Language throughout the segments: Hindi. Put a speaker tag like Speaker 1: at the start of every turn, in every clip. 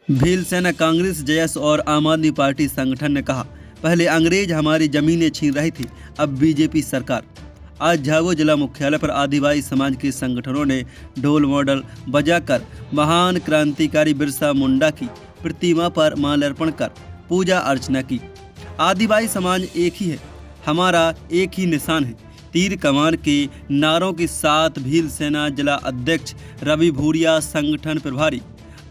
Speaker 1: भील सेना कांग्रेस, जयस और आम आदमी पार्टी संगठन ने कहा, पहले अंग्रेज हमारी जमीनें छीन रही थी, अब बीजेपी सरकार। आज झाबुआ जिला मुख्यालय पर आदिवासी समाज के संगठनों ने ढोल मॉडल बजाकर महान क्रांतिकारी बिरसा मुंडा की प्रतिमा पर माल्यार्पण कर पूजा अर्चना की। आदिवासी समाज एक ही है, हमारा एक ही निशान है। तीर कमान के नारों के साथ भील सेना जिला अध्यक्ष रवि भूरिया, संगठन प्रभारी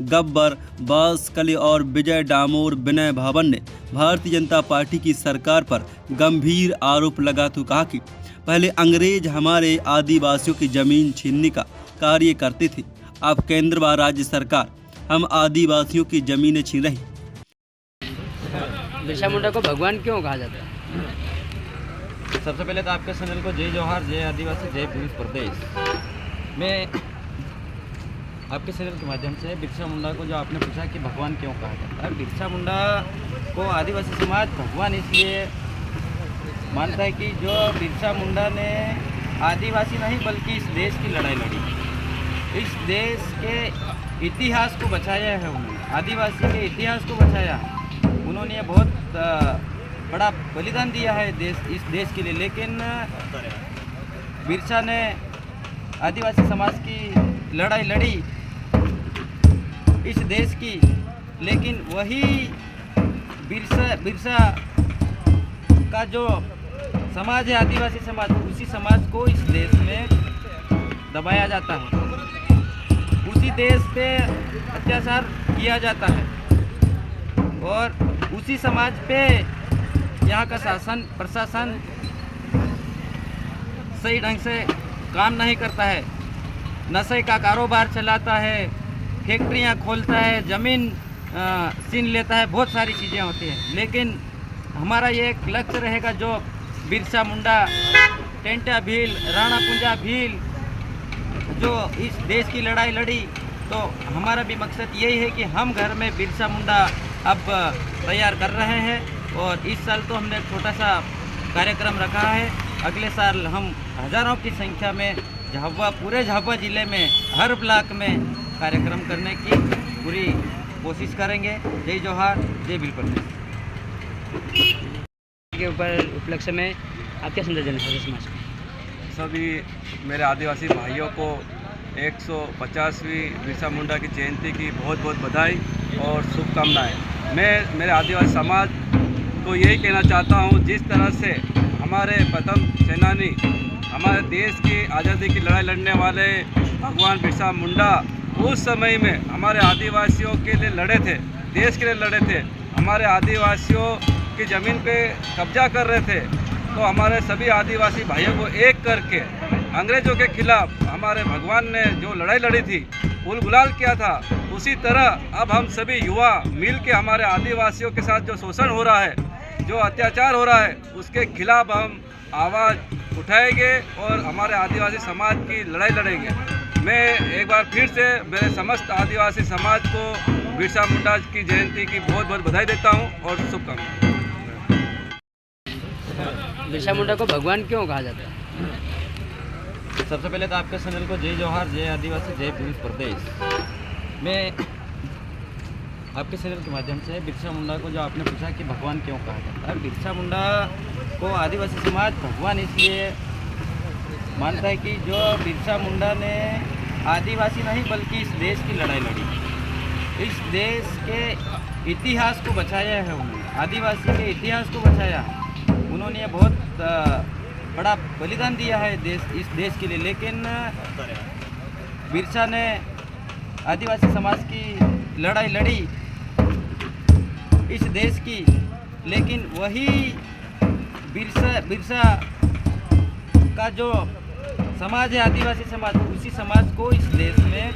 Speaker 1: गब्बर बासकली और विजय डामोर विनय भावन ने भारतीय जनता पार्टी की सरकार पर गंभीर आरोप लगाते हुए कहा कि पहले अंग्रेज हमारे आदिवासियों की जमीन छीनने का कार्य करते थे, अब केंद्र व राज्य सरकार हम आदिवासियों की जमीनें छीन रही।
Speaker 2: बिरसा मुंडा को भगवान क्यों कहा जाता है?
Speaker 3: सबसे पहले तो आपके चैनल को जय जोहार, जय आदिवासी, जय भील प्रदेश। मैं आपके चैनल के माध्यम से बिरसा मुंडा को जो आपने पूछा कि भगवान क्यों कहा जाता है, बिरसा मुंडा को आदिवासी समाज भगवान इसलिए मानता है कि जो बिरसा मुंडा ने आदिवासी नहीं बल्कि इस देश की लड़ाई लड़ी, इस देश के इतिहास को बचाया है। उन्होंने आदिवासी के इतिहास को बचाया है। उन्होंने बहुत बड़ा बलिदान दिया है इस देश के लिए। लेकिन बिरसा ने आदिवासी समाज की लड़ाई लड़ी इस देश की, लेकिन वही बिरसा का जो समाज है, आदिवासी समाज, उसी समाज को इस देश में दबाया जाता है, उसी देश पे अत्याचार किया जाता है और उसी समाज पे यहाँ का शासन प्रशासन सही ढंग से काम नहीं करता है, नशे का कारोबार चलाता है, फैक्ट्रियाँ खोलता है, ज़मीन छीन लेता है, बहुत सारी चीज़ें होती हैं। लेकिन हमारा ये एक लक्ष्य रहेगा, जो बिरसा मुंडा, टेंटा भील, राणा पुंजा भील जो इस देश की लड़ाई लड़ी, तो हमारा भी मकसद यही है कि हम घर में बिरसा मुंडा अब तैयार कर रहे हैं। और इस साल तो हमने एक छोटा सा कार्यक्रम रखा है, अगले साल हम हज़ारों की संख्या में पूरे झाबुआ ज़िले में हर ब्लॉक में कार्यक्रम करने की पूरी कोशिश करेंगे। जय जोहार, जय भील प्रदेश।
Speaker 2: के ऊपर उपलक्ष्य में आप क्या संदेश देना चाहते हैं समाज को?
Speaker 4: सभी मेरे आदिवासी भाइयों को 150वीं बिरसा मुंडा की जयंती की बहुत बहुत बधाई और शुभकामनाएं। मैं मेरे आदिवासी समाज को यही कहना चाहता हूं, जिस तरह से हमारे प्रथम सेनानी, हमारे देश की आज़ादी की लड़ाई लड़ने वाले भगवान बिरसा मुंडा उस समय में हमारे आदिवासियों के लिए लड़े थे, देश के लिए लड़े थे, हमारे आदिवासियों की ज़मीन पे कब्जा कर रहे थे। तो हमारे सभी आदिवासी भाइयों को एक करके अंग्रेज़ों के खिलाफ हमारे भगवान ने जो लड़ाई लड़ी थी, उल गुलाल किया था, उसी तरह अब हम सभी युवा मिल के हमारे आदिवासियों के साथ जो शोषण हो रहा है, जो अत्याचार हो रहा है, उसके खिलाफ हम आवाज़ उठाएंगे और हमारे आदिवासी समाज की लड़ाई लड़ेंगे। मैं एक बार फिर से मेरे समस्त आदिवासी समाज को बिरसा मुंडा की जयंती की बहुत बहुत बधाई देता हूं और शुभकामनाएं।
Speaker 2: बिरसा मुंडा को भगवान क्यों कहा जाता है?
Speaker 3: सबसे पहले तो आपके चैनल को जय जोहार, जय आदिवासी, जय भील प्रदेश। मैं आपके चैनल के माध्यम से बिरसा मुंडा को जो आपने पूछा कि भगवान क्यों कहा जाता है, बिरसा मुंडा को आदिवासी समाज भगवान इसलिए मानता है कि जो बिरसा मुंडा ने आदिवासी नहीं बल्कि इस देश की लड़ाई लड़ी, इस देश के इतिहास को बचाया है। उन्होंने आदिवासी के इतिहास को बचाया है। उन्होंने बहुत बड़ा बलिदान दिया है इस देश के लिए। लेकिन बिरसा ने आदिवासी समाज की लड़ाई लड़ी इस देश की, लेकिन वही बिरसा का जो समाज है, आदिवासी समाज, उसी समाज को इस देश में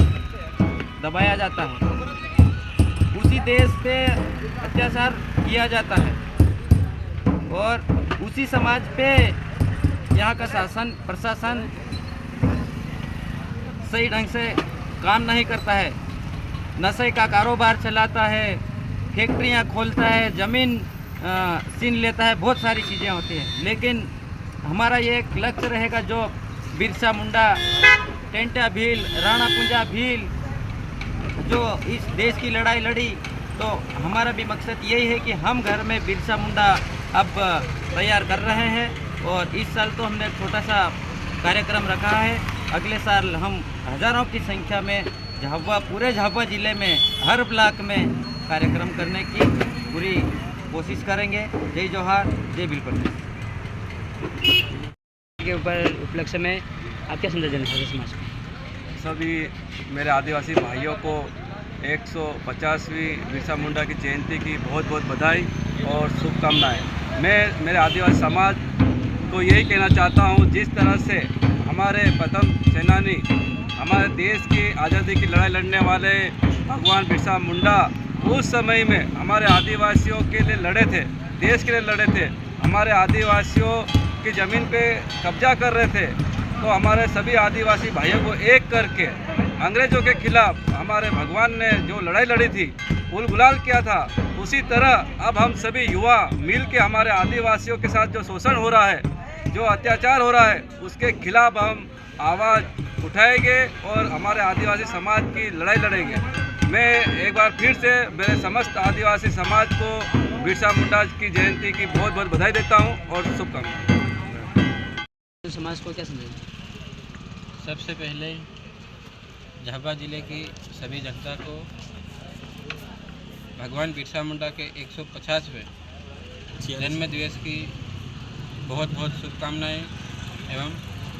Speaker 3: दबाया जाता है, उसी देश पे अत्याचार किया जाता है और उसी समाज पे यहाँ का शासन प्रशासन सही ढंग से काम नहीं करता है, नशे का कारोबार चलाता है, फैक्ट्रियाँ खोलता है, ज़मीन छीन लेता है, बहुत सारी चीज़ें होती हैं। लेकिन हमारा ये एक लक्ष्य रहेगा, जो बिरसा मुंडा, टेंटा भील, राणा पुंजा भील जो इस देश की लड़ाई लड़ी, तो हमारा भी मकसद यही है कि हम घर में बिरसा मुंडा अब तैयार कर रहे हैं। और इस साल तो हमने एक छोटा सा कार्यक्रम रखा है, अगले साल हम हज़ारों की संख्या में पूरे झाबुआ ज़िले में हर ब्लॉक में कार्यक्रम करने की पूरी कोशिश करेंगे। जय जोहार, जय भील प्रदेश।
Speaker 2: के ऊपर उपलक्ष्य में आप क्या संदेश देना चाहते हैं समाज को?
Speaker 4: सभी मेरे आदिवासी भाइयों को 150वीं बिरसा मुंडा की जयंती की बहुत बहुत बधाई और शुभकामनाएं। मैं मेरे आदिवासी समाज को यही कहना चाहता हूं, जिस तरह से हमारे प्रथम सेनानी, हमारे देश की आज़ादी की लड़ाई लड़ने वाले भगवान बिरसा मुंडा उस समय में हमारे आदिवासियों के लिए लड़े थे, देश के लिए लड़े थे, हमारे आदिवासियों की ज़मीन पे कब्जा कर रहे थे। तो हमारे सभी आदिवासी भाइयों को एक करके अंग्रेज़ों के खिलाफ हमारे भगवान ने जो लड़ाई लड़ी थी, उल गुलाल किया था, उसी तरह अब हम सभी युवा मिल के हमारे आदिवासियों के साथ जो शोषण हो रहा है, जो अत्याचार हो रहा है, उसके खिलाफ हम आवाज़ उठाएंगे और हमारे आदिवासी समाज की लड़ाई लड़ेंगे। मैं एक बार फिर से मेरे समस्त आदिवासी समाज को बिरसा मुंडा की जयंती की बहुत बहुत बधाई देता हूं और शुभकामनाएं।
Speaker 2: समाज को क्या संदेश?
Speaker 5: सबसे पहले झाबुआ ज़िले की सभी जनता को भगवान बिरसा मुंडा के 150वें जन्म दिवस की बहुत बहुत शुभकामनाएं एवं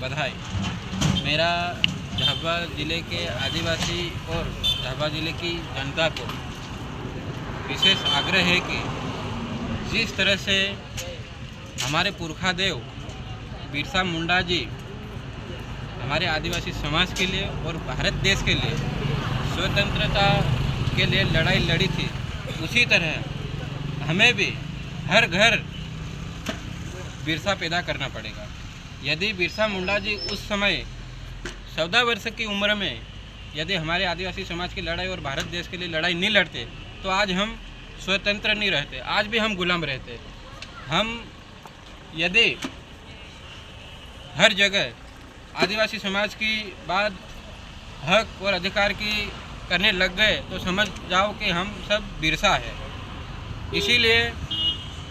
Speaker 5: बधाई। मेरा झाबुआ ज़िले के आदिवासी और झाबुआ ज़िले की जनता को विशेष आग्रह है कि जिस तरह से हमारे पुरखा देव बिरसा मुंडा जी हमारे आदिवासी समाज के लिए और भारत देश के लिए स्वतंत्रता के लिए लड़ाई लड़ी थी, उसी तरह हमें भी हर घर बिरसा पैदा करना पड़ेगा। यदि बिरसा मुंडा जी उस समय 14 वर्ष की उम्र में यदि हमारे आदिवासी समाज की लड़ाई और भारत देश के लिए लड़ाई नहीं लड़ते तो आज हम स्वतंत्र नहीं रहते, आज भी हम गुलाम रहते। हम यदि हर जगह आदिवासी समाज की बात हक और अधिकार की करने लग गए तो समझ जाओ कि हम सब बिरसा है। इसीलिए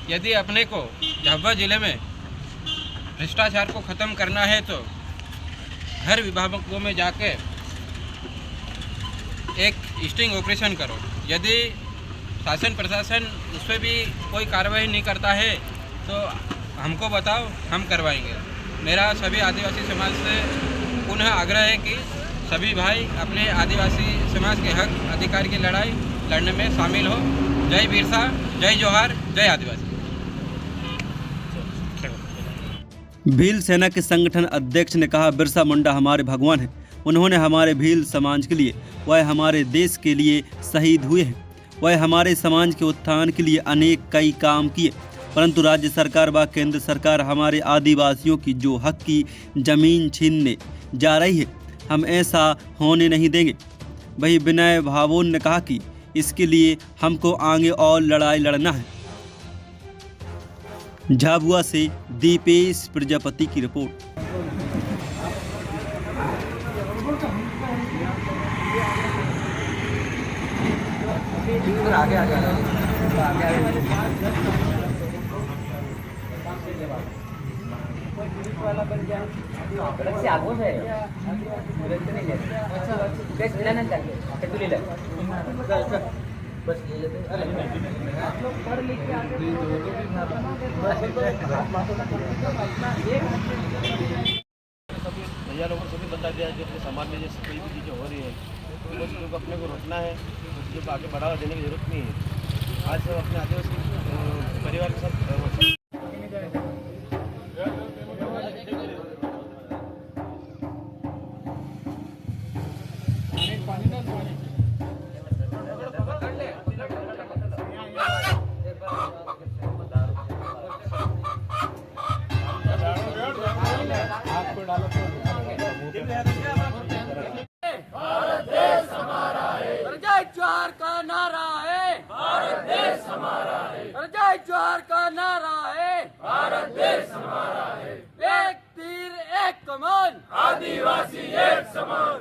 Speaker 5: यदि अपने को झाबुआ ज़िले में भ्रष्टाचार को ख़त्म करना है तो हर विभागों में जाके एक स्टिंग ऑपरेशन करो। यदि शासन प्रशासन उस पर भी कोई कार्रवाई नहीं करता है तो हमको बताओ, हम करवाएंगे। मेरा सभी आदिवासी समाज से पुनः आग्रह है कि सभी भाई अपने आदिवासी समाज के हक अधिकार की लड़ाई लड़ने में शामिल हो। जय बिरसा, जय जोहार, जय आदिवासी।
Speaker 1: भील सेना के संगठन अध्यक्ष ने कहा, बिरसा मुंडा हमारे भगवान हैं। उन्होंने हमारे भील समाज के लिए, वह हमारे देश के लिए शहीद हुए हैं। वह हमारे समाज के उत्थान के लिए अनेक कई काम किए, परंतु राज्य सरकार व केंद्र सरकार हमारे आदिवासियों की जो हक की जमीन छीनने जा रही है, हम ऐसा होने नहीं देंगे। वही विनय भावोन ने कहा कि इसके लिए हमको आगे और लड़ाई लड़ना है। झाबुआ से दीपेश प्रजापति की रिपोर्ट।
Speaker 6: भैया लोगों को सभी बता दिया कि अपने समाज में जैसे कोई भी चीज़ें हो रही है तो उन चीज़ों को अपने को रोकना है, उन चीज़ों को आगे बढ़ावा देने की जरूरत नहीं है। आज सब अपने आदिवासी परिवार के साथ
Speaker 7: जय जोहार का नारा है, भारत देश हमारा है। जय जोहार का नारा है, भारत देश हमारा है। एक तीर एक कमान, आदिवासी एक समान।